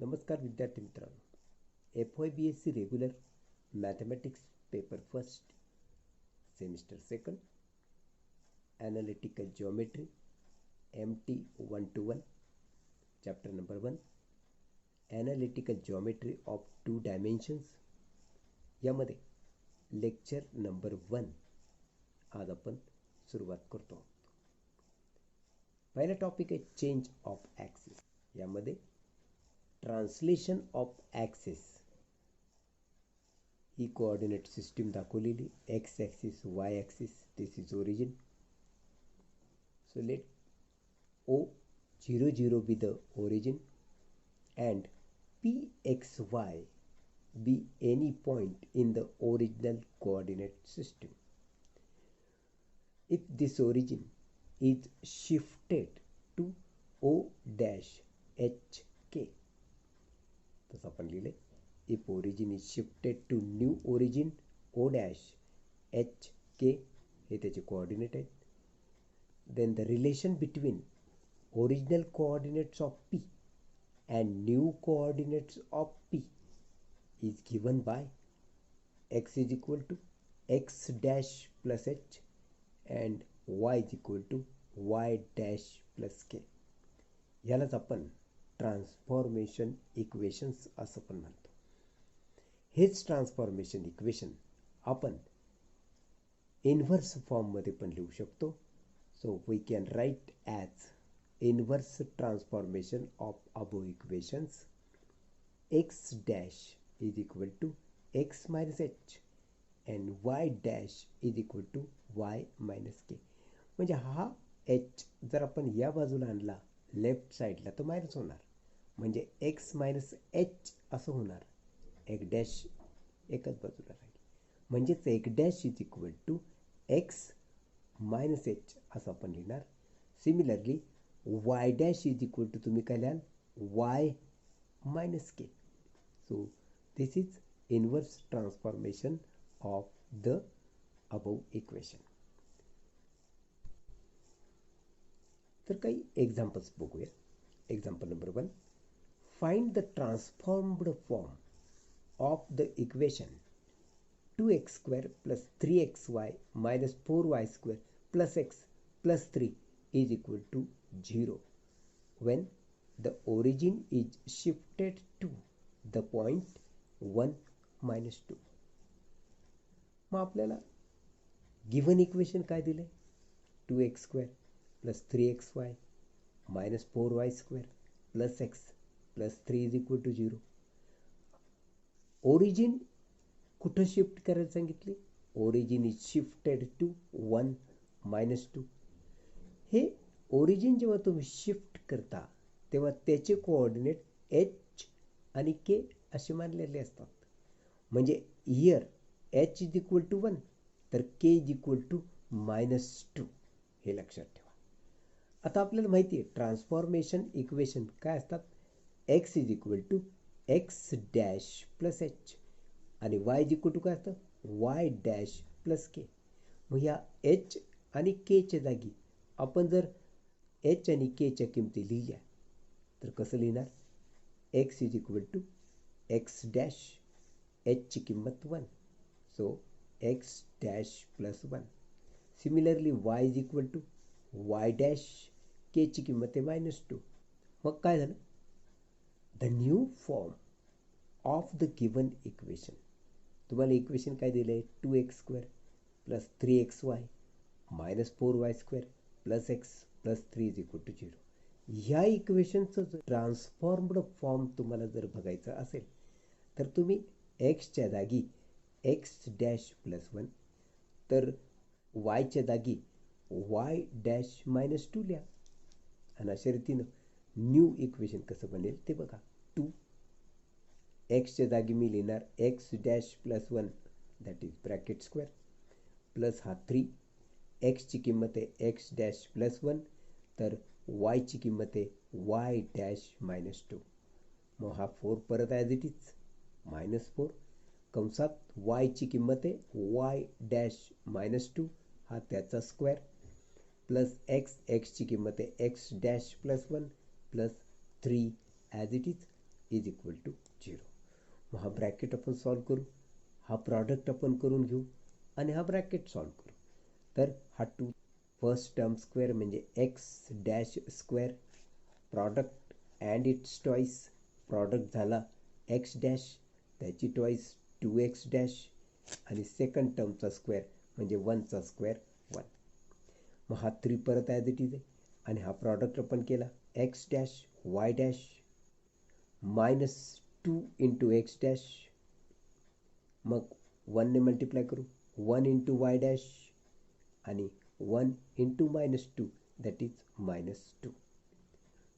नमस्कार विद्यार्थी मित्रांनो, FYBSc regular mathematics paper first semester second analytical geometry MT 121 chapter number 1 analytical geometry of 2 dimensions यामध्ये lecture number 1 आज आपण सुरुवात करतो आहोत. पहिला टॉपिक आहे चेंज ऑफ ॲक्सिस. यामध्ये ट्रान्सलेशन ऑफ ॲक्सिस ही कोऑर्डिनेट सिस्टीम दाखवलेली. X axis, y axis, this is origin. So let O00 be the origin and PXY be any point in the original coordinate system. If this origin is shifted to O-HK, तसं आपण लिहिले. If origin is shifted to new origin O-HK हे त्याचे coordinate आहेत. Then the relation between original coordinates of P and new coordinates of P is given by x is equal to x dash plus h and y is equal to y dash plus k. यालाच आपण transformation equations असं पण म्हणतो. हेच transformation equation आपण inverse फॉर्ममध्ये पण लिहू शकतो. So we can write as inverse transformation of above equations. X dash is equal to X minus H and Y dash is equal to Y minus K. म्हणजे हा एच जर आपण या बाजूला आणला लेफ्ट साईडला तर मायनस होणार, म्हणजे एक्स मायनस एच असं होणार. एक डॅश एकच बाजूला राहील, म्हणजेच एक dash is equal to X minus H असं आपण लिहिणार. Similarly Y dash is equal to तुम्ही काय लिहाल, Y minus K. So this is inverse transformation of the above equation. तर काही एक्झाम्पल्स बघूया. Example number 1, find the transformed form of the equation 2x² plus 3xy minus 4y² plus x plus 3 is equal to 0 when the origin is shifted to the point 1 minus 2. मग आपल्याला given equation काय दिले, 2x² plus 3xy minus 4y² plus x plus 3 is equal to 0. Origin कुठं shift करायला सांगितले, origin is shifted to 1 minus 2. हे origin जेव्हा तुम्ही शिफ्ट करता तेव्हा त्याचे कोऑर्डिनेट एच आणि के असे मानलेले असतात. म्हणजे here H is equal to 1 तर के इज इक्वल टू -2. हे लक्षात ठेवा. आता आपल्याला माहिती आहे ट्रान्सफॉर्मेशन इक्वेशन काय असतात. X is equal to x dash plus H आणि वाय इज इक्वल टू काय असतं, वाय डॅश प्लस के. मग ह्या एच आणि केच्या जागी आपण जर एच आणि केच्या किमती लिहिल्या तर कसं लिहिणार, x is equal to x dash, एचची किंमत 1, so x dash plus 1. Similarly y is equal to y dash, केची किंमत आहे -2. मग काय झालं, the new form of the given equation. तुम्हाला इक्वेशन काय दिलं आहे, 2x² plus 3xy minus 4y² plus x plus 3 is equal to 0. ह्या इक्वेशनचं ट्रान्सफॉर्म्ड फॉर्म तुम्हाला जर बघायचं असेल तर तुम्ही एक्सच्या जागी एक्स डॅश प्लस 1 तर वायच्या जागी वाय डॅश -2 लिहा. आणि अशा रीतीनं न्यू इक्वेशन कसं बनेल ते बघा. 2 एक्सच्या जागी मी लिहिणार x dash plus 1 that is bracket square plus हा 3. एक्सची किंमत आहे एक्स डॅश प्लस 1 तर वायची किंमत आहे वाय डॅश -2. मग हा 4 परत ॲज इट इज -4 कंसात वायची किंमत आहे वाय डॅश -2 हा त्याचा स्क्वेअर प्लस एक्सची किंमत आहे X dash plus 1 plus 3 as it is is equal to 0. मग हा ब्रॅकेट आपण सॉल्व करू, हा प्रॉडक्ट आपण करून घेऊ आणि हा ब्रॅकेट सॉल्व करू. तर हा फर्स्ट टर्म स्क्वेअर म्हणजे x dash square, product and its twice, product झाला एक्स डॅश, त्याची टॉईस 2x डॅश आणि सेकंड टर्मचा स्क्वेअर म्हणजे 1चा स्क्वेअर 1. मग हा 3 परत ॲज इट इज आहे आणि हा प्रॉडक्ट आपण केला x dash y dash minus 2 into x dash, मग 1ने मल्टिप्लाय करू 1 इंटू वाय डॅश आणि 1 इंटू -2 दॅट इज -2.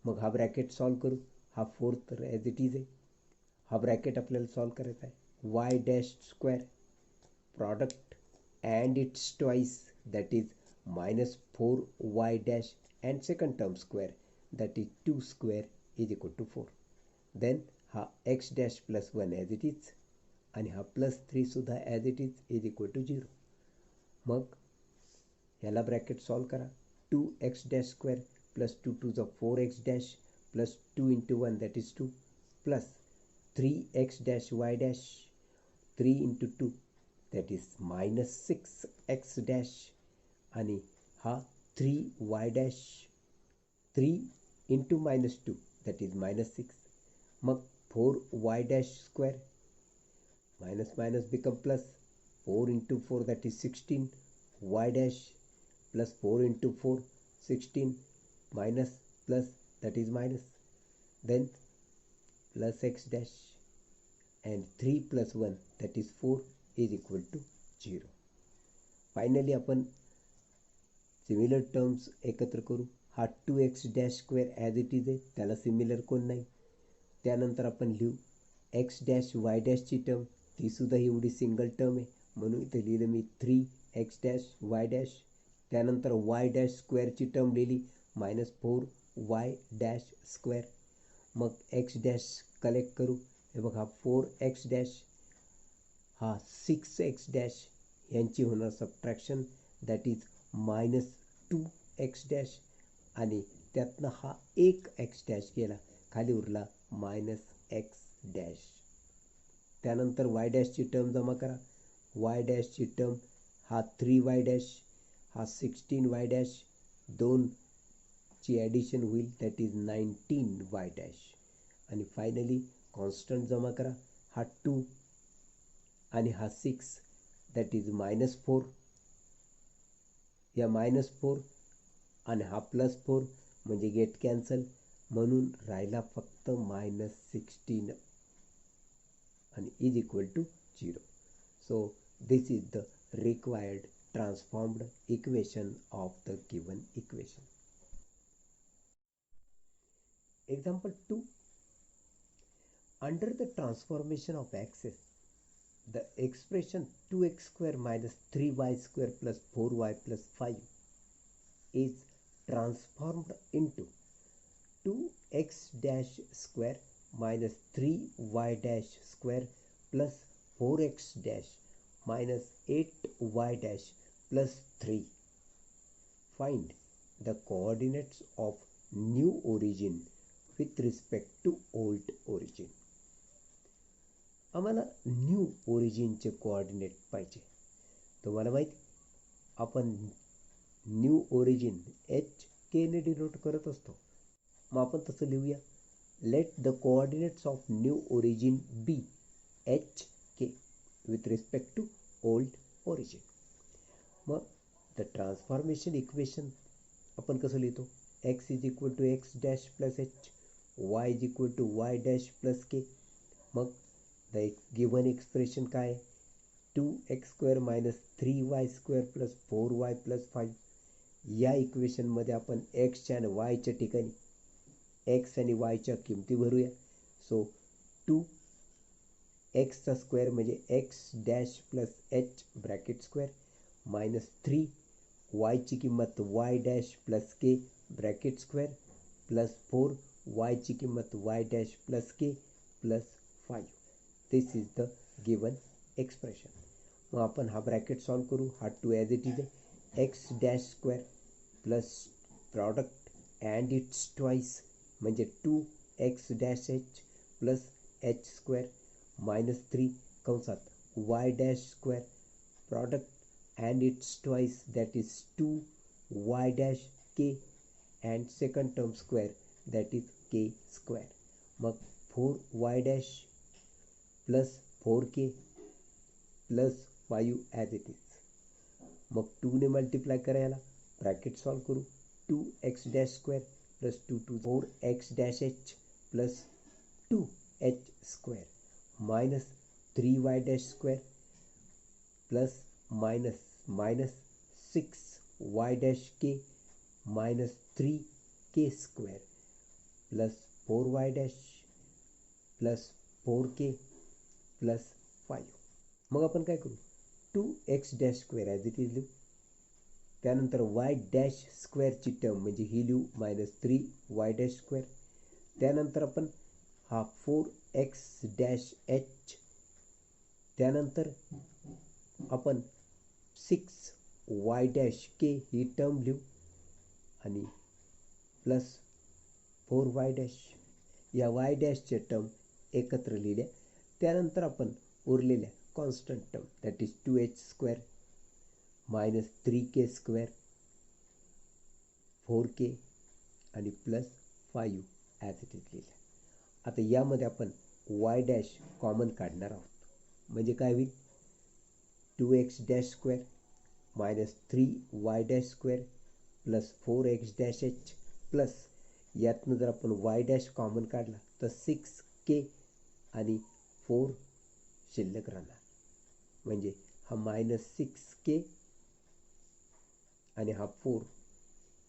मग हा ब्रॅकेट सॉल्व करू, हा 4 तर ॲज इट इज आहे. हा ब्रॅकेट आपल्याला सॉल्व करायचा आहे y dash square, product and its twice that is -4y dash and second term square that is 2 square is equal to 4. Then हा x dash plus 1 as it is आणि हा +3 सुद्धा as it is equal to 0. मग ह्याला bracket solve करा, 2x dash square plus 2 to the 4x dash plus 2 into 1 that is 2 plus 3x dash y dash 3 into 2 that is -6x dash आणि हा 3y dash 3 into -2 that is -6. मग 4y dash square minus minus become plus 4 into 4 that is 16 y dash plus 4 into 4 16 minus plus that is minus, then plus x dash and 3 plus 1 that is 4 is equal to 0. Finally आपण similar terms एकत्र करू, हा 2x dash square as it is आहे, त्याला similar कोण नाही. त्यानंतर आपण लिहू एक्स डॅश वाय डॅशची टर्म, तीसुद्धा एवढी सिंगल टर्म आहे म्हणून इथे लिहिलं मी 3x डॅश वाय डॅश. त्यानंतर वाय डॅश स्क्वेअरची टर्म लिहिली -4y डॅश स्क्वेअर. मग एक्स डॅश कलेक्ट करू, हे बघा 4x डॅश हा 6x डॅश यांची होणार subtraction that is -2x dash आणि त्यातनं हा 1x डॅश गेला, खाली उरला -x डॅश. त्यानंतर वाय डॅशची टर्म जमा करा, वाय डॅशची टर्म हा 3y डॅश हा 16y डॅश 2ची ॲडिशन होईल दॅट इज 19y डॅश आणि फायनली कॉन्स्टंट जमा करा, हा 2 आणि हा 6 दॅट इज -4, या -4 आणि हा +4 म्हणजे गेट कॅन्सल म्हणून राहिला फक्त -16 आणि is equal to 0. So this is the required transformed equation of the given equation. Example 2. Under the transformation of axis, the expression 2x square minus 3y square plus 4y plus 5 is transformed into 2x dash square minus 3y dash square plus 4x dash minus 8y dash plus 3. Find the coordinates of new origin with respect to old origin. आम्हाला new ओरिजिनचे coordinate पाहिजे. तुम्हाला माहिती आपण new origin HK ने denote करत असतो. मग आपण तसं लिहूया, let the coordinates of new origin be HK with respect to old origin. मग द ट्रान्सफॉर्मेशन इक्वेशन आपण कसं लिहितो, x is equal to x dash plus h, y is equal to y dash plus k. मग the given expression काय आहे, 2x square minus 3y square plus 4y plus 5. या इक्वेशनमध्ये आपण एक्सच्या आणि वायच्या ठिकाणी एक्स आणि वायच्या किमती भरूया. सो 2xचा स्क्वेअर म्हणजे x dash plus H bracket square minus 3 वायची किंमत वाय डॅश प्लस के ब्रॅकेट स्क्वेअर प्लस 4 वायची किंमत Y dash plus K plus 5. This is the given expression. मग आपण हा ब्रॅकेट सॉल्व करू, हा 2 ॲज इट इज आहे, X dash square plus product and its twice म्हणजे 2x dash h plus H square minus 3 कंसात Y dash square product and its twice that is 2 y dash k and second term square that is k square. मग 4 y dash plus 4k plus 5 as it is. मग 2ने multiply करायला bracket solve करू. 2x dash square plus 2 2 4x dash h plus 2h square minus 3y dash square plus minus 6y dash k minus 3k square plus 4y dash plus 4k plus 5. मग आपण काय करू, 2x dash square as it is लिहू. त्यानंतर Y dash स्क्वेअरची term म्हणजे ही लिहू minus 3y dash square. त्यानंतर आपण हा 4x डॅश एच. त्यानंतर आपण 6y डॅश के ही टर्म लिहू आणि प्लस 4y डॅश. या वाय डॅशच्या टर्म एकत्र लिहिल्या. त्यानंतर आपण उरलेल्या constant term that is 2h square minus 3k square 4k आणि प्लस 5 ॲज इट इज लिहिलं. आता यामध्ये आपण वाय डॅश कॉमन काढणार आहोत. म्हणजे काय होईल, 2x dash square minus 3y dash square plus 4x dash h plus यातनं जर आपण वाय डॅश कॉमन काढला तर 6k आणि 4 शिल्लक राहणार. म्हणजे हा मायनस 6k आणि हा 4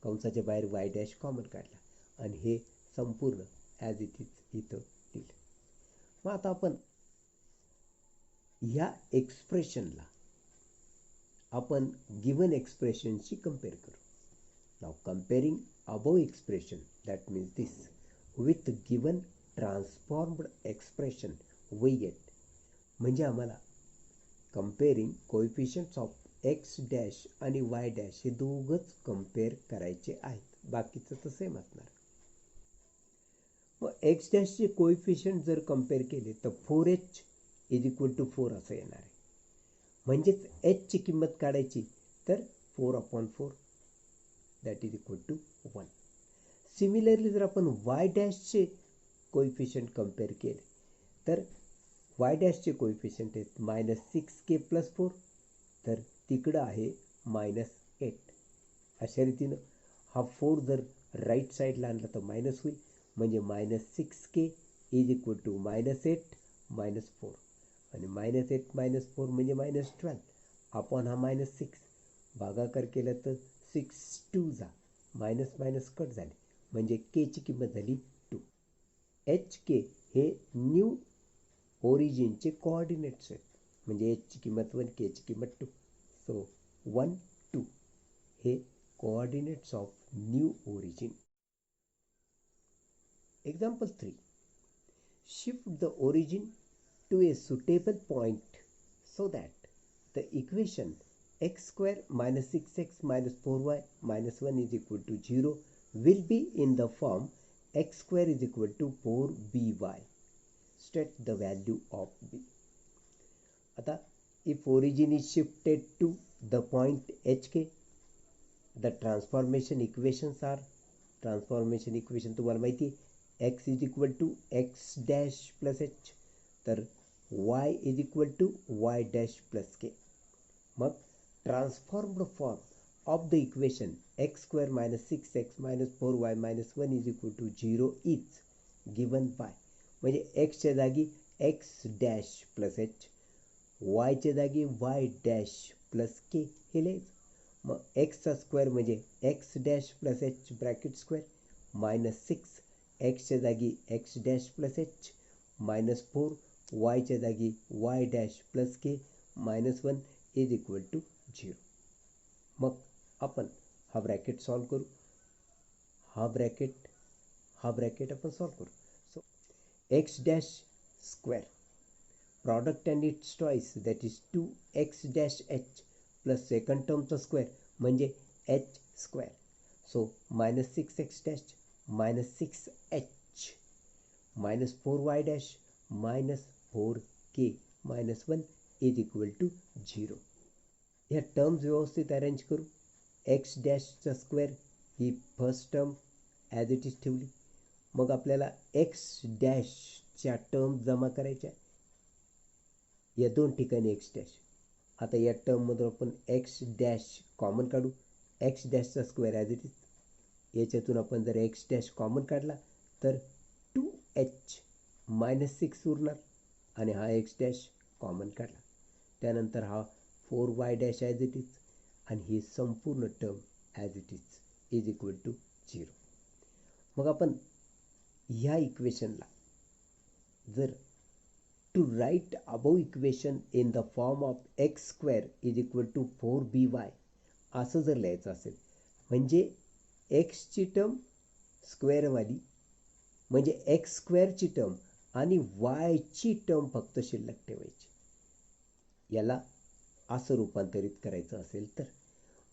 कंसाच्या बाहेर वाय डॅश कॉमन काढला आणि हे संपूर्ण ॲज इट इज इथं लिहिलं. मग आता आपण ह्या एक्सप्रेशनला आपण गिवन एक्सप्रेशनशी कम्पेअर करू. Now comparing above expression that means this with given transformed expression we get. म्हणजे आम्हाला comparing coefficients of x dash आणि वाय डॅश हे दोघंच कम्पेअर करायचे आहेत. बाकीचं तर सेम असणार. मग एक्स डॅशचे कोएफिशियंट जर कम्पेअर केले तर 4h इज इक्वल टू 4 असं येणार आहे. म्हणजेच एचची किंमत काढायची तर 4/4 that is equal to 1. Similarly जर आपण वाय डॅशचे कोएफिशियंट कम्पेअर केले तर वाय डॅशचे कोएफिशियंट आहेत मायनस 6k प्लस 4 तर तिकडं आहे मायनस 8. अशा रीतीनं हा 4 जर राईट साईडला आणला तर मायनस होईल. म्हणजे minus 6k is equal to minus 8 minus 4 आणि मायनस 8 मायनस 4 म्हणजे मायनस 12 आपण हा मायनस 6 भागाकार केला तर 6 2 जा मायनस मायनस कट झाले म्हणजे केची किंमत झाली 2. HK हे न्यू ओरिजिनचे कोऑर्डिनेट्स आहेत. म्हणजे एचची किंमत 1 केची किंमत 2. सो 1 2 हे coordinates of new origin. Example 3. Shift the origin to a suitable point so that the equation x square minus 6x minus 4y minus 1 is equal to 0 will be in the form x square is equal to 4by. State the value of b. Ata, if origin is shifted to the point hk, the transformation equations are तुम्हाला माहिती आहे x is equal to x dash plus h तर y is equal to y dash plus k. मग transformed form of the equation x square minus 6x minus 4y minus 1 is equal to 0 is given by म्हणजे x च्या जागी x dash plus h, y च्या जागी y dash plus k हे लिहायचं. मग x चा स्क्वेअर म्हणजे x dash plus h bracket square minus 6 एक्सच्या जागी X dash plus H minus 4 वायच्या जागी Y dash plus K minus 1 is equal to 0. मग आपण हा ब्रॅकेट सॉल्व करू. हा ब्रॅकेट आपण सॉल्व करू. So x dash square product and its twice that is 2x dash h plus second टर्मचा स्क्वेअर म्हणजे h square. So minus 6x dash minus 6h minus 4y dash minus 4k minus 1 is equal to 0. ह्या terms व्यवस्थित arrange करू. X डॅशचा square ही first term as it is ठेवली. मग आपल्याला एक्स डॅशच्या टर्म जमा करायच्या या दोन ठिकाणी एक्स डॅश. आता या टर्ममधून आपण एक्स डॅश कॉमन काढू. एक्स डॅशचा स्क्वेअर ॲज इट इज. याच्यातून आपण जर एक्स डॅश कॉमन काढला तर 2h मायनस 6 उरणार आणि हा एक्स डॅश कॉमन काढला. त्यानंतर हा 4y dash as it is आणि ही संपूर्ण term as it is equal to 0. मग आपण ह्या इक्वेशनला जर to write above equation in the form of X square is equal to 4by असं जर लिहायचं असेल म्हणजे एक्सची टर्म स्क्वेअरवाली म्हणजे एक्स स्क्वेअरची टर्म आणि वायची टर्म फक्त शिल्लक ठेवायची. याला असं रूपांतरित करायचं असेल तर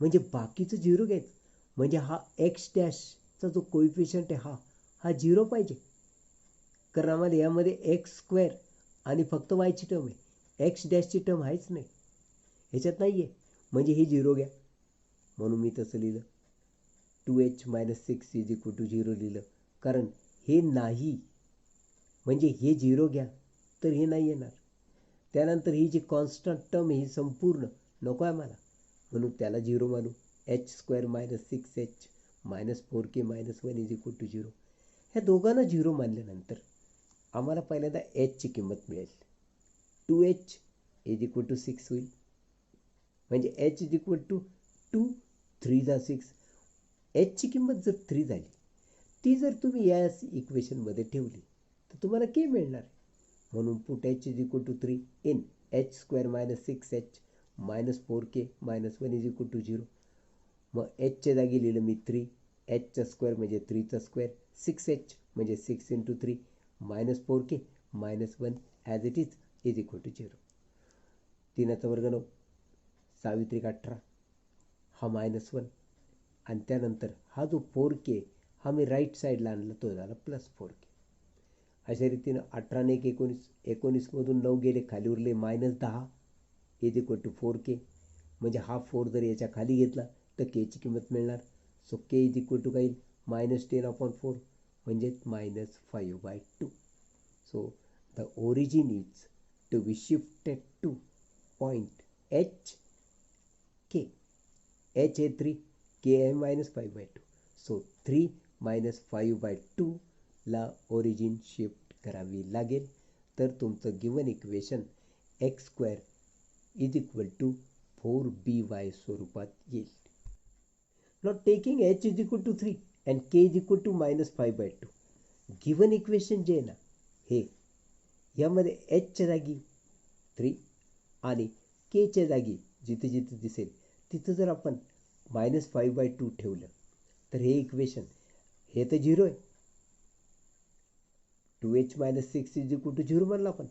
म्हणजे बाकीचं 0 घ्यायचं. म्हणजे हा एक्स डॅशचा जो कोइफिशियंट आहे हा 0 पाहिजे. कारण आम्हाला यामध्ये एक्स स्क्वेअर आणि फक्त वायची टर्म आहे. एक्स डॅशची टर्म आहेच नाही, ह्याच्यात नाही आहे. म्हणजे हे 0 घ्या. म्हणून मी तसं लिहिलं 2h minus 6 is equal to 0 लिहिलं. कारण हे नाही म्हणजे हे 0 घ्या तर हे नाही येणार. त्यानंतर ही जी कॉन्स्टंट टर्म ही संपूर्ण नको आहे मला म्हणून त्याला 0 मानू. H square minus 6h minus 4k minus 1 is equal to 0. ह्या दोघांना 0 मानल्यानंतर आम्हाला पहिल्यांदा एचची किंमत मिळेल. 2h इज इक्वल टू 6 होईल. म्हणजे एच इज इक्वल टू 2 3 जा 6. एचची किंमत जर 3 झाली ती जर तुम्ही या इक्वेशनमध्ये ठेवली तर तुम्हाला के मिळणार. म्हणून put H is equal to 3 in H square minus 6h minus 4k minus 1 is equal to 0. मग एचच्या जागी लिहिलं मी 3. एचचा स्क्वेअर म्हणजे 3चा स्क्वेअर. 6h म्हणजे 6 into 3 minus 4k minus 1 as it is equal to 0. 3चा वर्ग 9 सावित्रिक 18 हा मायनस 1 आणि त्यानंतर हा जो 4k हा मी राईट साईडला आणला तो झाला प्लस 4k. अशा रीतीनं 18 ने 19 19मधून 9 गेले खाली उरले minus 10 is equal to 4k. म्हणजे हा 4 जर याच्या खाली घेतला तर केची किंमत मिळणार. So K is equal to काय येईल मायनस 10/4 म्हणजेच minus 5/2. So the origin is to be shifted to point H K. H हे 3 के आहे मायनस 5/2. सो 3 मायनस 5/2 ला ओरिजिन शिफ्ट करावी लागेल. तर तुमचं given equation X square is equal to 4by स्वरूपात येईल. Not taking H is equal to 3 and K is equal to minus 5/2. Given equation जे आहे ना हे यामध्ये एचच्या जागी 3 आणि केच्या जागी जिथे जिथे दिसेल तिथं जर आपण मायनस 5/2 ठेवलं तर हे इक्वेशन हे तर 0 आहे. 2h minus 6 is equal to 0 म्हणलं आपण.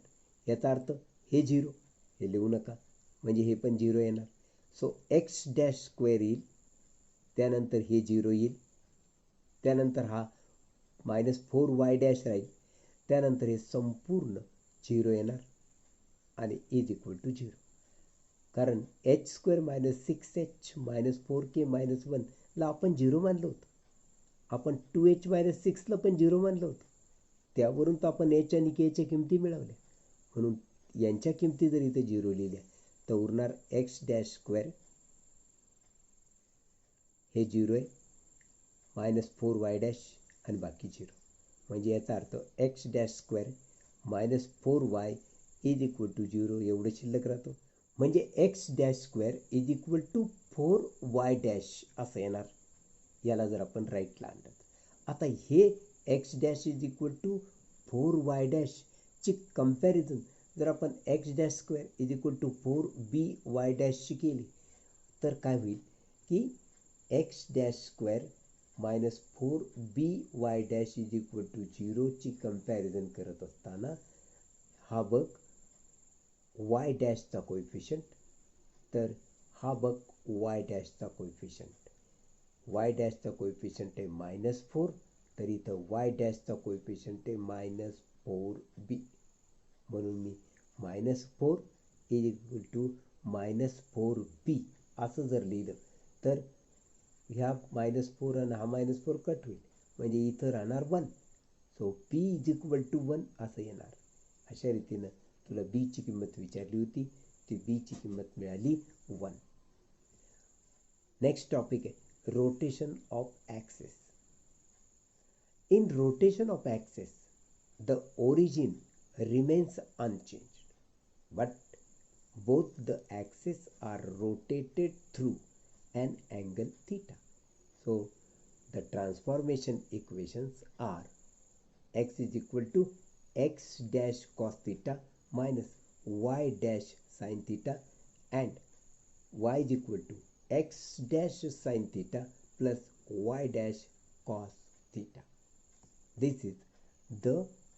याचा अर्थ हे 0 हे लिहू नका म्हणजे हे पण 0 येणार. सो एक्स डॅश स्क्वेअर येईल. त्यानंतर हे 0 येईल. त्यानंतर हा मायनस 4y डॅश राहील. त्यानंतर हे संपूर्ण 0 येणार आणि इज इक्वल टू 0. कारण H square minus 6h minus 4k minus 1 ला आपण 0 मानलं होतं. आपण 2h मायनस 6ला पण 0 मानलं होतं. त्यावरून तर आपण एच आणि केच्या किमती मिळवल्या. म्हणून यांच्या किमती जर इथे 0 लिहिल्या तर उरणार एक्स डॅश स्क्वेअर हे 0 आहे मायनस 4y डॅश आणि बाकी 0. म्हणजे याचा अर्थ x dash square minus 4y is equal to 0 एवढं शिल्लक राहतो. म्हणजे x dash square is equal to 4y dash असं येणार. याला जर आपण राईटला आणलं आता हे x dash is equal to 4y डॅशची कम्पॅरिझन जर आपण x dash square is equal to 4by डॅशची केली तर काय होईल की x dash square minus 4by dash is equal to 0ची कम्पॅरिझन करत असताना हा बघ वाय डॅशचा कोइफिशियंट तर हा बघ वाय डॅशचा कोइफिशियंट. वाय डॅशचा कोइफिशियंट आहे -4 तर इथं वाय डॅशचा कोएफिशियंट आहे -4b. म्हणून मी -4 इज इक्वल टू -4b असं जर लिहिलं तर ह्या -4 आणि हा -4 कट होईल, म्हणजे इथं राहणार 1. So p is equal to 1 असं येणार. अशा रीतीनं तुला बीची किंमत विचारली होती, ती बीची किंमत मिळाली 1. नेक्स्ट टॉपिक आहे rotation of access. In rotation of axis, the origin remains unchanged, but both the axes are rotated through an angle theta. So, the transformation equations are x is equal to x dash cos theta minus y dash sin theta and y is equal to x dash sin theta plus y dash cos theta. This is the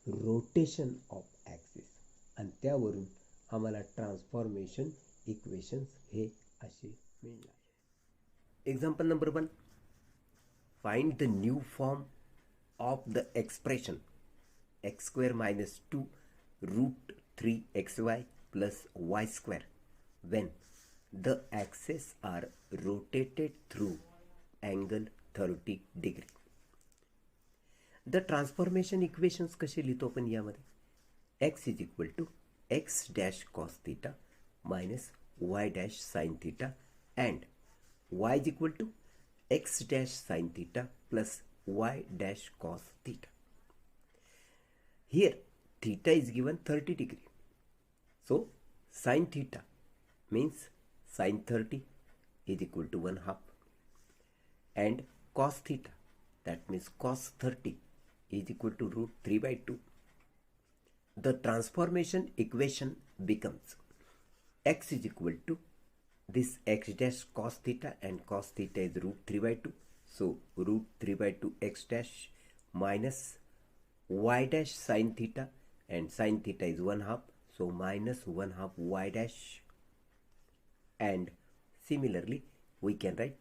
rotation of axis. आणि त्यावरून आम्हाला transformation equations हे असे मिळणार. Example number 1. Find the new form of the expression x² - 2 √3xy plus y² when the axes are rotated through angle 30 degree. The transformation equations कसे लिहितो आपण यामध्ये? X is equal to x dash cos theta minus Y dash sine theta and Y is equal to x dash sine theta plus Y dash cos theta. Here theta is given 30 degree. So sin theta means sin 30 is equal to 1/2 and cos theta, that means cos 30 is equal to √3/2. The transformation equation becomes x is equal to this x dash cos theta and cos theta is √3/2. So √3/2 x dash minus y dash sin theta and sin theta is 1/2. So minus 1/2 y dash, and similarly we can write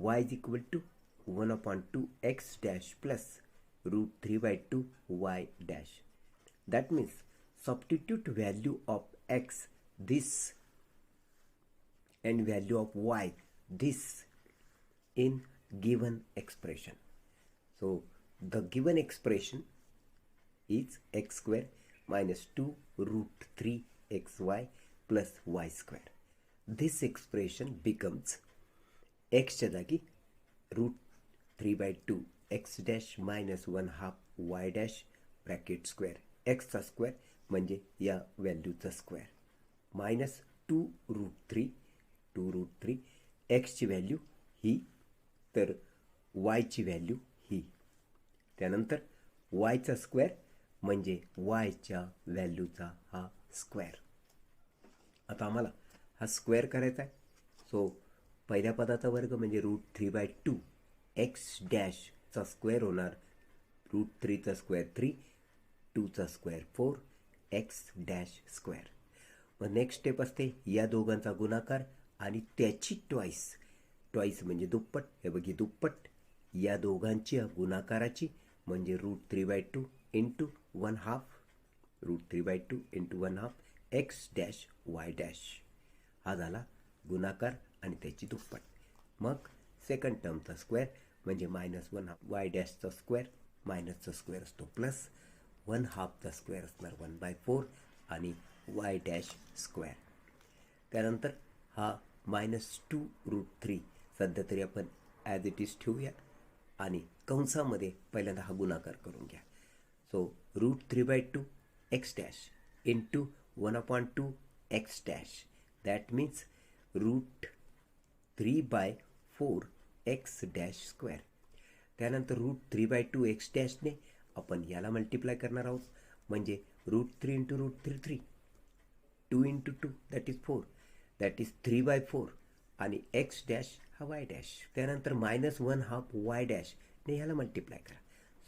y is equal to 1/2 x dash plus √3/2 y dash. That means substitute value of x this and value of y this in given expression. So the given expression is x² - 2 √3xy plus y². This expression becomes x च्या जागी √3/2 x dash minus 1/2 y dash bracket square x चा square म्हणजे या व्हॅल्यूचा square minus 2√3 x ची value ही तर y ची value ही, त्यानंतर y चा स्क्वेअर म्हणजे y च्या व्हॅल्यूचा हा स्क्वेअर. आता आम्हाला हा स्क्वेअर करायचा आहे. सो पहिल्या पदाचा वर्ग म्हणजे √3/2 एक्स डॅशचा स्क्वेअर होणार √3चा स्क्वेअर 3, 2चा स्क्वेअर 4 एक्स डॅश स्क्वेअर. मग नेक्स्ट स्टेप असते या दोघांचा गुणाकार आणि त्याची ट्वाईस म्हणजे दुप्पट. हे बघी दुप्पट या दोघांची गुणाकाराची म्हणजे √3/2 into 1/2 √3/2 into 1/2 x dash y dash. हा झाला गुणाकार आणि त्याची दुप्पट. मग सेकंड टर्मचा स्क्वेअर म्हणजे -1/2 वाय डॅशचा स्क्वेअर मायनसचा स्क्वेअर असतो प्लस 1/2चा स्क्वेअर असणार 1/4 आणि वाय डॅश स्क्वेअर. त्यानंतर हा -2√3 सध्या तरी आपण ॲज इट इज ठेवूया आणि कंसामध्ये पहिल्यांदा हा गुणाकार करून घ्या. So √3/2 x dash into 1/2 x dash, that means √3/4 x dash square. त्यानंतर √3/2 एक्स डॅशने आपण याला मल्टिप्लाय करणार आहोत म्हणजे √3 into √3 2 into 2 that is 4, that is 3/4 आणि एक्स डॅश हा वाय डॅश. त्यानंतर -1/2 वाय डॅशने ह्याला मल्टिप्लाय करा.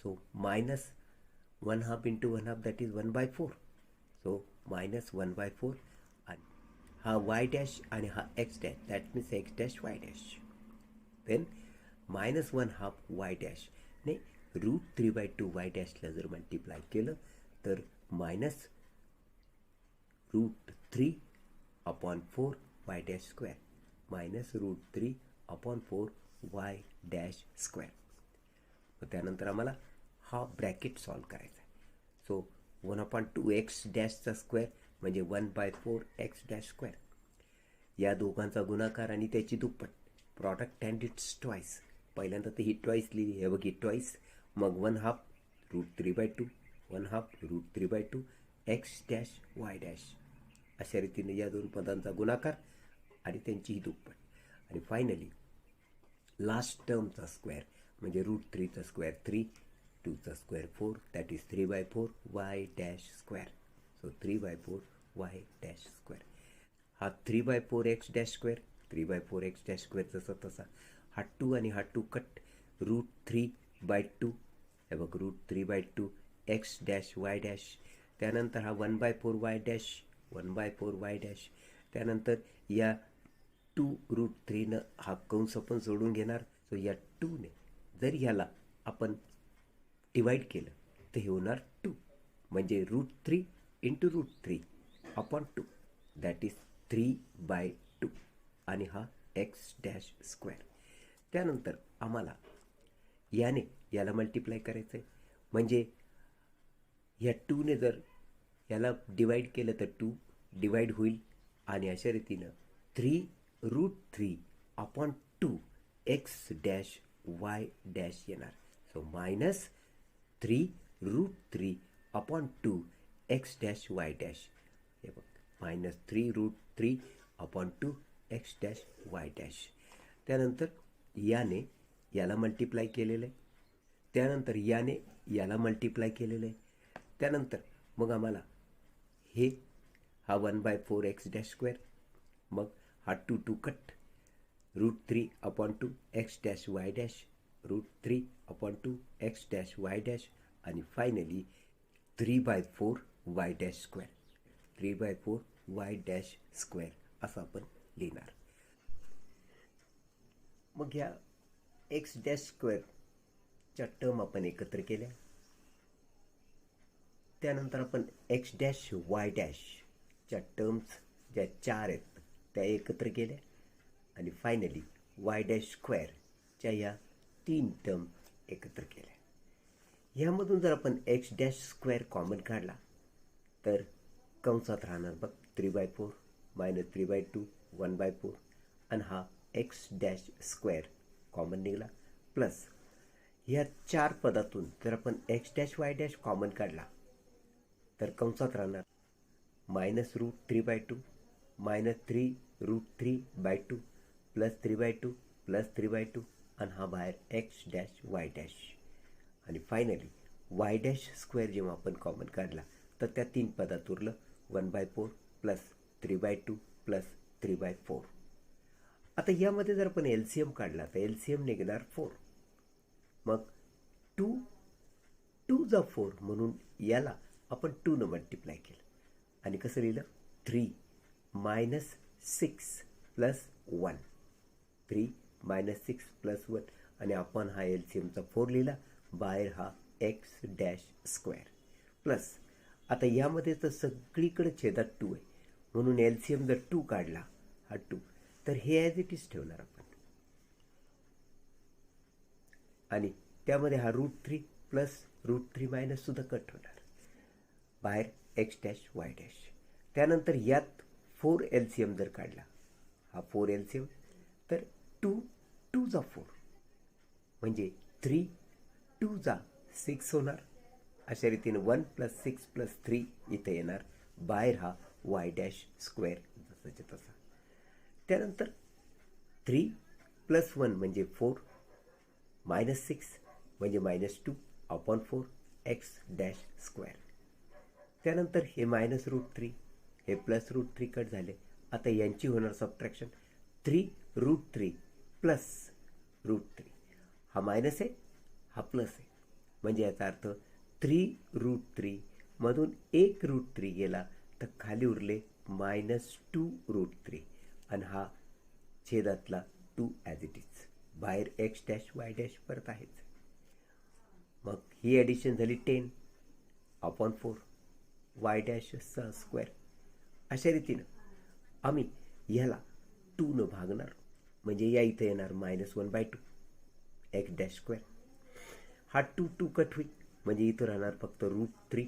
So -1/2 into 1/2 that is 1/4. So -1/4 आणि हा वाय डॅश आणि हा x dash that means x dash y dash. Then -1/2 y डॅशने √3/2 वाय डॅशला जर मल्टिप्लाय केलं तर minus √3/4 y dash square minus √3/4 y dash square. मग त्यानंतर आम्हाला हा ब्रॅकेट सॉल्व करायचा आहे. सो 1/2 एक्स डॅशचा स्क्वेअर म्हणजे 1/4 एक्स डॅश स्क्वेअर. या दोघांचा गुणाकार आणि त्याची दुप्पट, प्रॉडक्ट अँड इट्स ट्वाईस. पहिल्यांदा तर ही ट्वाईस लिहिली, हे बघ ही ट्वाईस, मग 1/2 √3/2 1/2 √3/2 एक्स डॅश वाय डॅश. अशा रीतीने या दोन पदांचा गुणाकार आणि त्यांची ही दुप्पट. आणि फायनली लास्ट टर्मचा स्क्वेअर म्हणजे √3चा स्क्वेअर 3, 2चा square 4, that is 3/4 y dash square. So 3/4 y dash square. हा 3/4 x dash square, 3/4 x dash square जसा तसा. हा 2 आणि हा 2 कट, √3/2 हे बघ √3/2 एक्स डॅश वाय डॅश. त्यानंतर हा 1/4 वाय डॅश, 1/4 वाय डॅश. त्यानंतर या 2√3नं हा कंस आपण सोडून घेणार. सो या 2ने जर ह्याला आपण डिवाईड केलं तर हे होणार 2, म्हणजे √3 × √3/2 दॅट इज 3/2 आणि हा एक्स डॅश स्क्वेअर. त्यानंतर आम्हाला याला मल्टिप्लाय करायचं आहे, म्हणजे ह्या 2ने जर याला डिवाईड केलं तर 2 डिवाईड होईल आणि अशा रीतीनं 3√3/2 एक्स डॅश वाय डॅश येणार. So minus 3√3/2 x dash y dash. हे बघ minus 3√3/2 x dash y dash. त्यानंतर याने याला मल्टिप्लाय केलेलं आहे, त्यानंतर याने याला मल्टिप्लाय केलेलं आहे. त्यानंतर मग आम्हाला हा 1/4 एक्स डॅश स्क्वेअर, मग हा 2 cut, √3/2 x dash y dash, √3/2 x dash y dash आणि finally 3/4 y dash square, 3/4 y dash square असं आपण लिहिणार. मग या एक्स डॅश स्क्वेअरच्या टर्म आपण एकत्र केल्या. त्यानंतर आपण एक्स डॅश वाय डॅशच्या टर्म्स ज्या 4 आहेत त्या एकत्र केल्या आणि फायनली वाय डॅश स्क्वेअरच्या या 3 टर्म एकत्र केल्या. ह्यामधून जर आपण एक्स डॅश स्क्वेअर कॉमन काढला तर कंसात राहणार बघ 3/4 मायनस 3/2 1/4 आणि हा एक्स डॅश स्क्वेअर कॉमन निघाला. प्लस ह्या 4 पदातून जर आपण x dash y dash common काढला तर कंसात राहणार मायनस √3/2 मायनस 3√3/2 प्लस 3/2 प्लस 3/2 आणि हा बाहेर एक्स डॅश वाय डॅश. आणि फायनली वाय डॅश स्क्वेअर जेव्हा आपण कॉमन काढला तर त्या 3 पदात उरलं 1/4 प्लस 3/2 प्लस 3/4. आता यामध्ये जर आपण LCM काढला तर LCM निघणार 4. मग 2 जा 4 म्हणून याला आपण 2 मल्टिप्लाय केलं आणि कसं लिहिलं 3 मायनस 6 प्लस 1, 3 मायनस 6 प्लस 1 आणि आपण हा LCMचा 4 लिहिला. बाहेर हा एक्स डॅश स्क्वेअर प्लस. आता यामध्ये तर सगळीकडे छेदात 2 आहे म्हणून LCM जर 2 काढला हा 2 तर हे ॲज इट इज ठेवणार आपण आणि त्यामध्ये हा √3 प्लस √3 मायनस सुद्धा कट होणार. बाहेर एक्स डॅश वाय डॅश. त्यानंतर यात 4 LCM जर काढला हा 4 LCM तर 2 जा 4 म्हणजे 3 2 जा 6 होणार. अशा रीतीने 1 प्लस 6 प्लस 3 इथे येणार. बाहेर हा वाय डॅश स्क्वेअर जसाच्या तसा. त्यानंतर 3 प्लस 1 म्हणजे 4 मायनस 6 म्हणजे -2/4 एक्स डॅश स्क्वेअर. त्यानंतर हे मायनस √3 हे प्लस √3 कट झाले. आता यांची होणार सबट्रॅक्शन 3√3 प्लस √3. हा मायनस आहे हा प्लस आहे म्हणजे याचा अर्थ 3√3 मधून एक √3 गेला तर खाली उरले -2√3 आणि हा छेदातला 2 ॲज इट इज. बाहेर एक्स डॅश वाय डॅश परत आहेच. मग ही ॲडिशन झाली 10/4 वाय डॅशचा स्क्वेअर. अशा रीतीनं आम्ही ह्याला 2 भागणार, म्हणजे या इथं येणार -1/2 एक्स डॅश स्क्वेअर. हा 2 कट होईल, म्हणजे इथं राहणार फक्त √3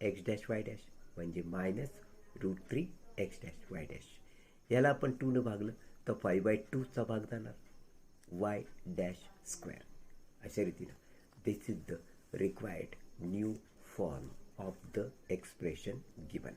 एक्स डॅश वाय डॅश, म्हणजे -√3 एक्स डॅश वाय डॅश. याला आपण 2 भागलं तर 5/2चा भाग जाणार वाय डॅश स्क्वेअर. अशा रीतीनं this is the required new form of the expression given.